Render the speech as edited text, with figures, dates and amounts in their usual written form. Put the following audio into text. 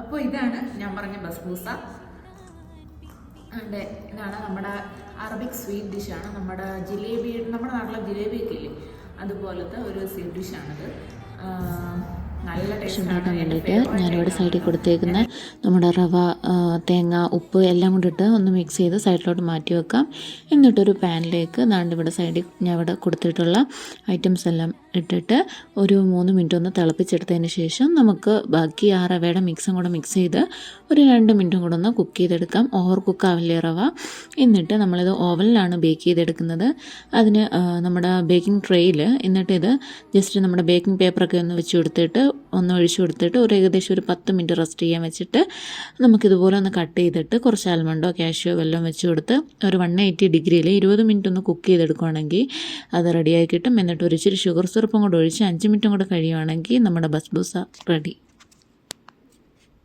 അപ്പോൾ ഇതാണ് ഞാൻ പറഞ്ഞ ബസ്ബൂസ. ഇതാണ് നമ്മുടെ അറബിക് സ്വീറ്റ് ഡിഷാണ്. നമ്മുടെ ജിലേബി, നമ്മുടെ നാട്ടിലെ ജിലേബിയൊക്കെ ഇല്ലേ, അതുപോലത്തെ ഒരു സ്വീറ്റ് ഡിഷാണിത്. നല്ല ടേസ്റ്റ് ഉണ്ടാക്കാൻ വേണ്ടിയിട്ട് ഞാനിവിടെ സൈഡിൽ കൊടുത്തേക്കുന്ന നമ്മുടെ റവ, തേങ്ങ, ഉപ്പ് എല്ലാം കൊണ്ടിട്ട് ഒന്ന് മിക്സ് ചെയ്ത് സൈഡിലോട്ട് മാറ്റി വെക്കാം. എന്നിട്ടൊരു പാനിലേക്ക് ഇവിടെ സൈഡിൽ ഞാൻ ഇവിടെ കൊടുത്തിട്ടുള്ള ഐറ്റംസ് എല്ലാം ഇട്ടിട്ട് ഒരു 3 മിനിറ്റ് ഒന്ന് തിളപ്പിച്ചെടുത്തതിന് ശേഷം നമുക്ക് ബാക്കി ആ റവയുടെ മിക്സും കൂടെ മിക്സ് ചെയ്ത് ഒരു 2 മിനിറ്റും കൂടെ ഒന്ന് കുക്ക് ചെയ്തെടുക്കാം. ഓവർ കുക്കാവില്ലേ റവ. എന്നിട്ട് നമ്മളിത് ഓവനിലാണ് ബേക്ക് ചെയ്തെടുക്കുന്നത്. അതിന് നമ്മുടെ ബേക്കിംഗ് ട്രേയിൽ എന്നിട്ട് ഇത് ജസ്റ്റ് നമ്മുടെ ബേക്കിംഗ് പേപ്പറൊക്കെ ഒന്ന് വെച്ച് കൊടുത്തിട്ട് ഒന്ന് ഒഴിച്ചു കൊടുത്തിട്ട് ഏകദേശം ഒരു 10 മിനിറ്റ് റെസ്റ്റ് ചെയ്യാൻ വെച്ചിട്ട് നമുക്കിതുപോലെ ഒന്ന് കട്ട് ചെയ്തിട്ട് കുറച്ച് ആൽമണ്ടോ കാഷ്യോ വെല്ലം വെച്ച് കൊടുത്ത് ഒരു 180 ഡിഗ്രിയിൽ 20 മിനിറ്റ് ഒന്ന് കുക്ക് ചെയ്തെടുക്കുകയാണെങ്കിൽ അത് റെഡിയായി കിട്ടും. എന്നിട്ട് ഒരു ഇച്ചിരി ഷുഗർ സിറപ്പും കൂടെ ഒഴിച്ച് 5 മിനിറ്റും കൂടെ കഴിയുവാണെങ്കിൽ നമ്മുടെ ബസ്ബൂസ റെഡി.